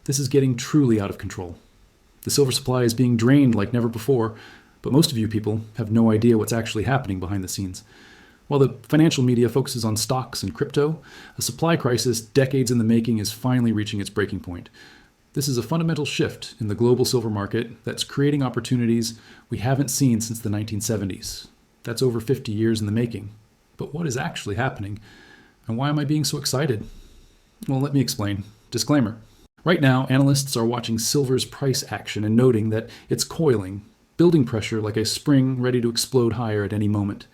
This is getting truly out of control. The silver supply is being drained like never before, but most of you people have no idea what's actually happening behind the scenes. While the financial media focuses on stocks and crypto, a supply crisis decades in the making is finally reaching its breaking point. This is a fundamental shift in the global silver market that's creating opportunities we haven't seen since the 1970s. That's over 50 years in the making. But what is actually happening? And why am I being so excited? Well, let me explain. Disclaimer. Right now, analysts are watching silver's price action and noting that it's coiling, building pressure like a spring ready to explode higher at any moment.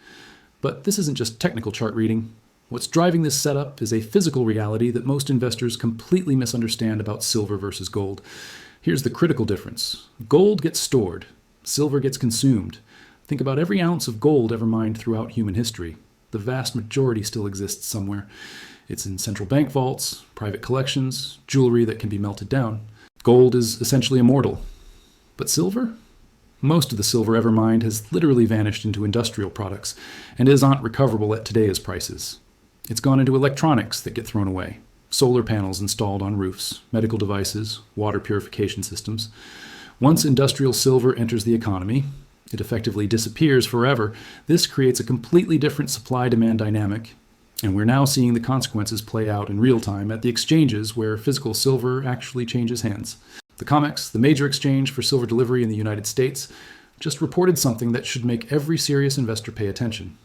But this isn't just technical chart reading. What's driving this setup is a physical reality that most investors completely misunderstand about silver versus gold. Here's the critical difference. Gold gets stored. Silver gets consumed. Think about every ounce of gold ever mined throughout human history. The vast majority still exists somewhere. It's in central bank vaults, private collections, jewelry that can be melted down. Gold is essentially immortal. But silver? Most of the silver ever mined has literally vanished into industrial products and isn't recoverable at today's prices. It's gone into electronics that get thrown away, solar panels installed on roofs, medical devices, water purification systems. Once industrial silver enters the economy, it effectively disappears forever. This creates a completely different supply-demand dynamic, and we're now seeing the consequences play out in real time at the exchanges where physical silver actually changes hands. The COMEX, the major exchange for silver delivery in the United States, just reported something that should make every serious investor pay attention.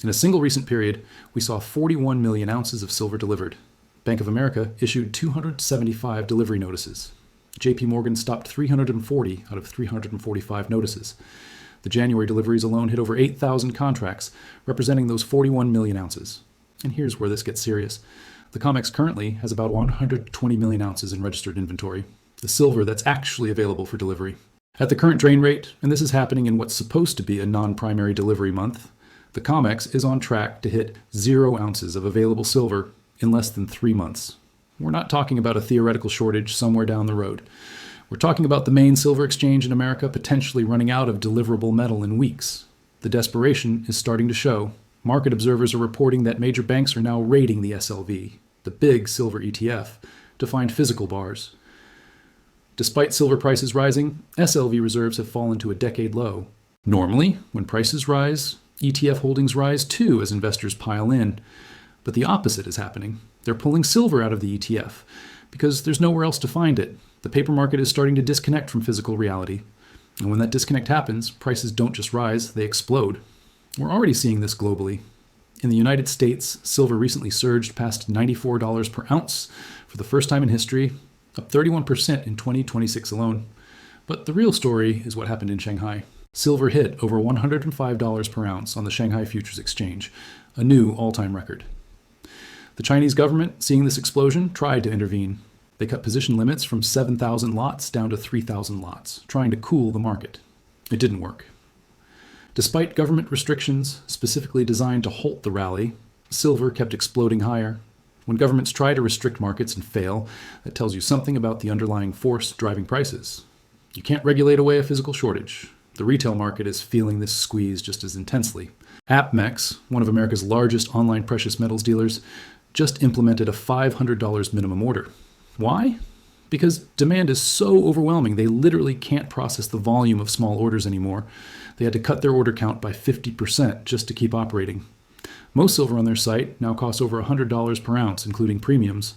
In a single recent period, we saw 41 million ounces of silver delivered. Bank of America issued 275 delivery notices. JP Morgan stopped 340 out of 345 notices. The January deliveries alone hit over 8,000 contracts, representing those 41 million ounces. And here's where this gets serious. The COMEX currently has about 120 million ounces in registered inventory, the silver that's actually available for delivery. At the current drain rate, and this is happening in what's supposed to be a non-primary delivery month, the COMEX is on track to hit 0 ounces of available silver in less than 3 months. We're not talking about a theoretical shortage somewhere down the road. We're talking about the main silver exchange in America potentially running out of deliverable metal in weeks. The desperation is starting to show. Market observers are reporting that major banks are now raiding the SLV, the big silver ETF, to find physical bars. Despite silver prices rising, SLV reserves have fallen to a decade low. Normally, when prices rise, ETF holdings rise too as investors pile in. But the opposite is happening. They're pulling silver out of the ETF because there's nowhere else to find it. The paper market is starting to disconnect from physical reality. And when that disconnect happens, prices don't just rise, they explode. We're already seeing this globally. In the United States, silver recently surged past $94 per ounce for the first time in history, up 31% in 2026 alone. But the real story is what happened in Shanghai. Silver hit over $105 per ounce on the Shanghai Futures Exchange, a new all-time record. The Chinese government, seeing this explosion, tried to intervene. They cut position limits from 7,000 lots down to 3,000 lots, trying to cool the market. It didn't work. Despite government restrictions specifically designed to halt the rally, silver kept exploding higher. When governments try to restrict markets and fail, that tells you something about the underlying force driving prices. You can't regulate away a physical shortage. The retail market is feeling this squeeze just as intensely. APMEX, one of America's largest online precious metals dealers, just implemented a $500 minimum order. Why? Because demand is so overwhelming, they literally can't process the volume of small orders anymore. They had to cut their order count by 50% just to keep operating. Most silver on their site now costs over $100 per ounce, including premiums.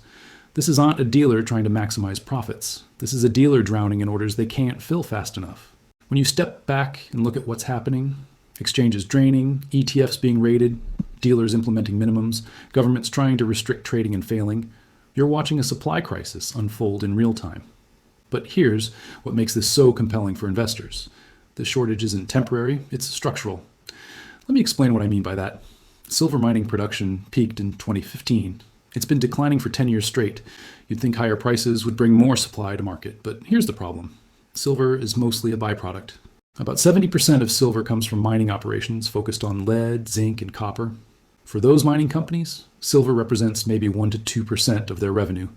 This is not a dealer trying to maximize profits. This is a dealer drowning in orders they can't fill fast enough. When you step back and look at what's happening, exchanges draining, ETFs being raided, dealers implementing minimums, governments trying to restrict trading and failing, you're watching a supply crisis unfold in real time. But here's what makes this so compelling for investors. The shortage isn't temporary, it's structural. Let me explain what I mean by that. Silver mining production peaked in 2015. It's been declining for 10 years straight. You'd think higher prices would bring more supply to market, but here's the problem. Silver is mostly a byproduct. About 70% of silver comes from mining operations focused on lead, zinc, and copper. For those mining companies, silver represents maybe 1% to 2% of their revenue.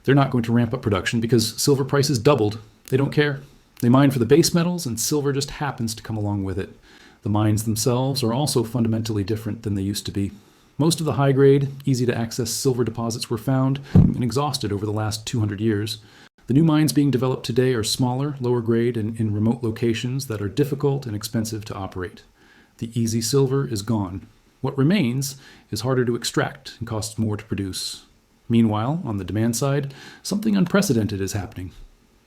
They're not going to ramp up production because silver prices doubled. They don't care. They mine for the base metals, and silver just happens to come along with it. The mines themselves are also fundamentally different than they used to be. Most of the high-grade, easy-to-access silver deposits were found and exhausted over the last 200 years. The new mines being developed today are smaller, lower grade, and in remote locations that are difficult and expensive to operate. The easy silver is gone. What remains is harder to extract and costs more to produce. Meanwhile, on the demand side, something unprecedented is happening.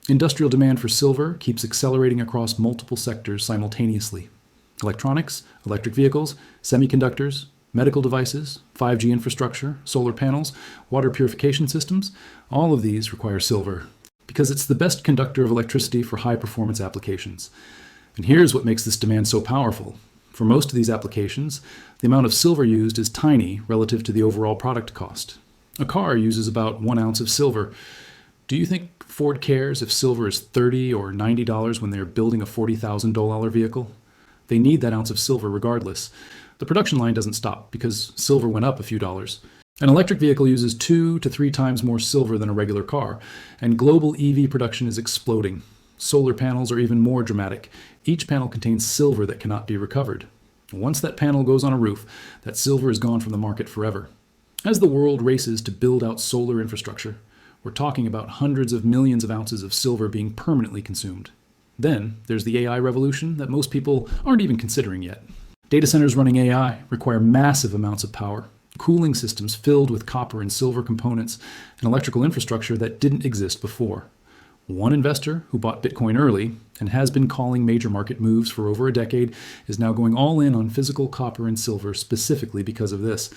Industrial demand for silver keeps accelerating across multiple sectors simultaneously. Electronics, electric vehicles, semiconductors, medical devices, 5G infrastructure, solar panels, water purification systems, all of these require silver because it's the best conductor of electricity for high-performance applications. And here's what makes this demand so powerful. For most of these applications, the amount of silver used is tiny relative to the overall product cost. A car uses about 1 ounce of silver. Do you think Ford cares if silver is $30 or $90 when they're building a $40,000 vehicle? They need that ounce of silver regardless. The production line doesn't stop because silver went up a few dollars. An electric vehicle uses 2 to 3 times more silver than a regular car, and global EV production is exploding. Solar panels are even more dramatic. Each panel contains silver that cannot be recovered. Once that panel goes on a roof, that silver is gone from the market forever. As the world races to build out solar infrastructure, we're talking about hundreds of millions of ounces of silver being permanently consumed. Then there's the AI revolution that most people aren't even considering yet. Data centers running AI require massive amounts of power, cooling systems filled with copper and silver components, and electrical infrastructure that didn't exist before. One investor who bought Bitcoin early and has been calling major market moves for over a decade is now going all in on physical copper and silver specifically because of this.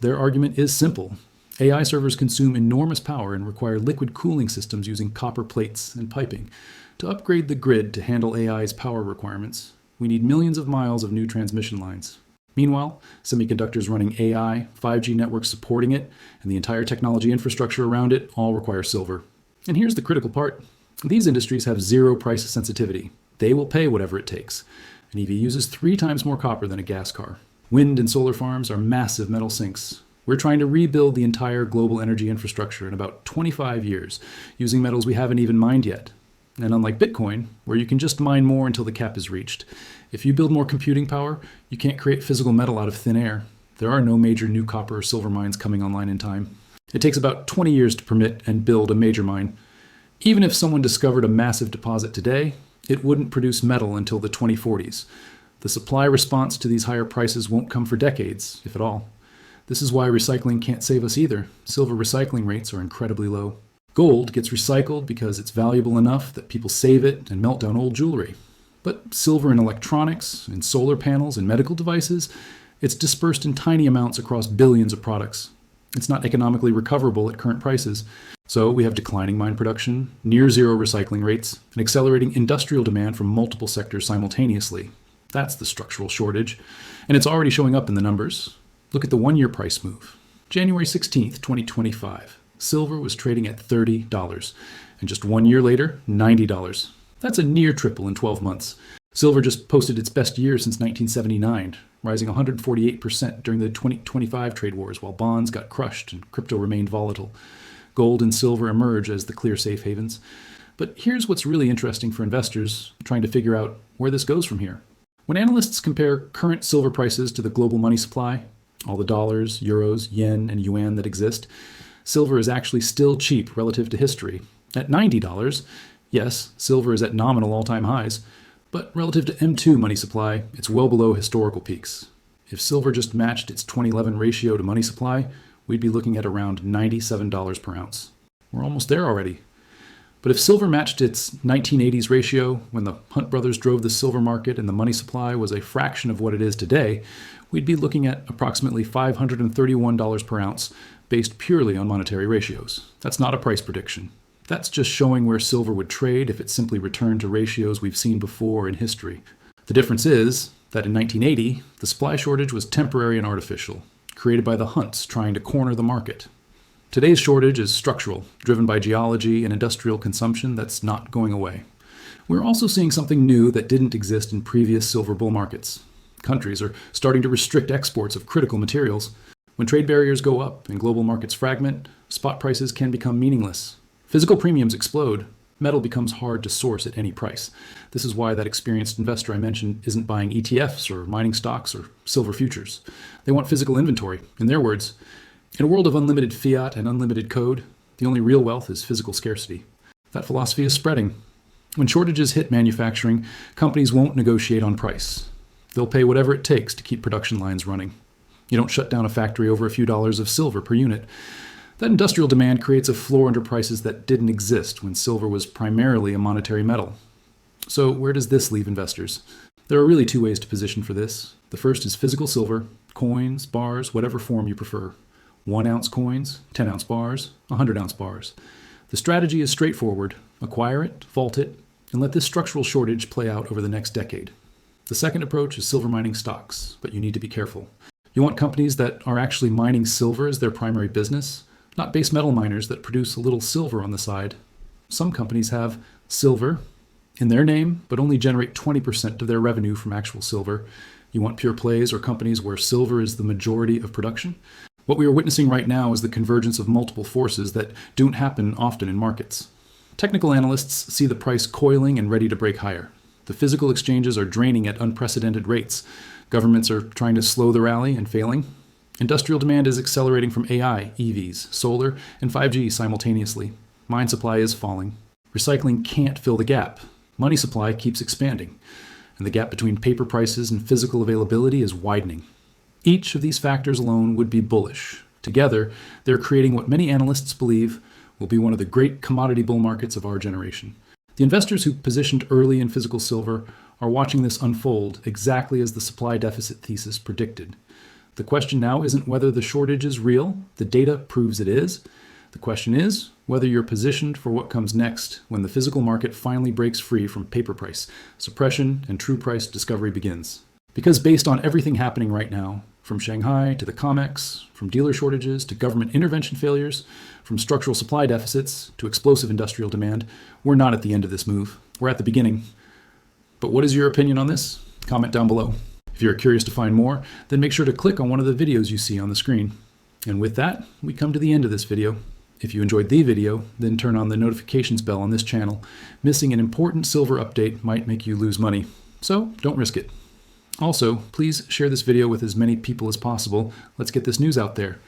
Their argument is simple. AI servers consume enormous power and require liquid cooling systems using copper plates and piping. To upgrade the grid to handle AI's power requirements, we need millions of miles of new transmission lines. Meanwhile, semiconductors running AI, 5G networks supporting it, and the entire technology infrastructure around it all require silver. And here's the critical part. These industries have zero price sensitivity. They will pay whatever it takes. An EV uses 3 times more copper than a gas car. Wind and solar farms are massive metal sinks. We're trying to rebuild the entire global energy infrastructure in about 25 years, using metals we haven't even mined yet. And unlike Bitcoin, where you can just mine more until the cap is reached, if you build more computing power, you can't create physical metal out of thin air. There are no major new copper or silver mines coming online in time. It takes about 20 years to permit and build a major mine. Even if someone discovered a massive deposit today, it wouldn't produce metal until the 2040s. The supply response to these higher prices won't come for decades, if at all. This is why recycling can't save us either. Silver recycling rates are incredibly low. Gold gets recycled because it's valuable enough that people save it and melt down old jewelry. But silver in electronics, in solar panels, and medical devices, it's dispersed in tiny amounts across billions of products. It's not economically recoverable at current prices. So we have declining mine production, near zero recycling rates, and accelerating industrial demand from multiple sectors simultaneously. That's the structural shortage. And it's already showing up in the numbers. Look at the 1-year price move. January 16th, 2025. Silver was trading at $30, and just 1 year later, $90. That's a near triple in 12 months. Silver just posted its best year since 1979, rising 148% during the 2025 trade wars while bonds got crushed and crypto remained volatile. Gold and silver emerge as the clear safe havens. But here's what's really interesting for investors trying to figure out where this goes from here. When analysts compare current silver prices to the global money supply, all the dollars, euros, yen, and yuan that exist, silver is actually still cheap relative to history. At $90, yes, silver is at nominal all-time highs, but relative to M2 money supply, it's well below historical peaks. If silver just matched its 2011 ratio to money supply, we'd be looking at around $97 per ounce. We're almost there already. But if silver matched its 1980s ratio, when the Hunt brothers drove the silver market and the money supply was a fraction of what it is today, we'd be looking at approximately $531 per ounce based purely on monetary ratios. That's not a price prediction. That's just showing where silver would trade if it simply returned to ratios we've seen before in history. The difference is that in 1980, the supply shortage was temporary and artificial, created by the Hunts trying to corner the market. Today's shortage is structural, driven by geology and industrial consumption that's not going away. We're also seeing something new that didn't exist in previous silver bull markets. Countries are starting to restrict exports of critical materials. When trade barriers go up and global markets fragment, spot prices can become meaningless. Physical premiums explode. Metal becomes hard to source at any price. This is why that experienced investor I mentioned isn't buying ETFs or mining stocks or silver futures. They want physical inventory. In their words, in a world of unlimited fiat and unlimited code, the only real wealth is physical scarcity. That philosophy is spreading. When shortages hit manufacturing, companies won't negotiate on price. They'll pay whatever it takes to keep production lines running. You don't shut down a factory over a few dollars of silver per unit. That industrial demand creates a floor under prices that didn't exist when silver was primarily a monetary metal. So where does this leave investors? There are really two ways to position for this. The first is physical silver, coins, bars, whatever form you prefer. 1-ounce coins, 10-ounce bars, 100-ounce bars. The strategy is straightforward. Acquire it, vault it, and let this structural shortage play out over the next decade. The second approach is silver mining stocks, but you need to be careful. You want companies that are actually mining silver as their primary business, not base metal miners that produce a little silver on the side. Some companies have silver in their name, but only generate 20% of their revenue from actual silver. You want pure plays or companies where silver is the majority of production. What we are witnessing right now is the convergence of multiple forces that don't happen often in markets. Technical analysts see the price coiling and ready to break higher. The physical exchanges are draining at unprecedented rates. Governments are trying to slow the rally and failing. Industrial demand is accelerating from AI, EVs, solar, and 5G simultaneously. Mine supply is falling. Recycling can't fill the gap. Money supply keeps expanding. And the gap between paper prices and physical availability is widening. Each of these factors alone would be bullish. Together, they're creating what many analysts believe will be one of the great commodity bull markets of our generation. The investors who positioned early in physical silver are watching this unfold exactly as the supply deficit thesis predicted. The question now isn't whether the shortage is real. The data proves it is. The question is whether you're positioned for what comes next when the physical market finally breaks free from paper price suppression and true price discovery begins. Because based on everything happening right now, from Shanghai to the COMEX, from dealer shortages to government intervention failures, from structural supply deficits to explosive industrial demand, we're not at the end of this move. We're at the beginning. But what is your opinion on this? Comment down below. If you're curious to find more, then make sure to click on one of the videos you see on the screen. And with that, we come to the end of this video. If you enjoyed the video, then turn on the notifications bell on this channel. Missing an important silver update might make you lose money, so don't risk it. Also, please share this video with as many people as possible. Let's get this news out there.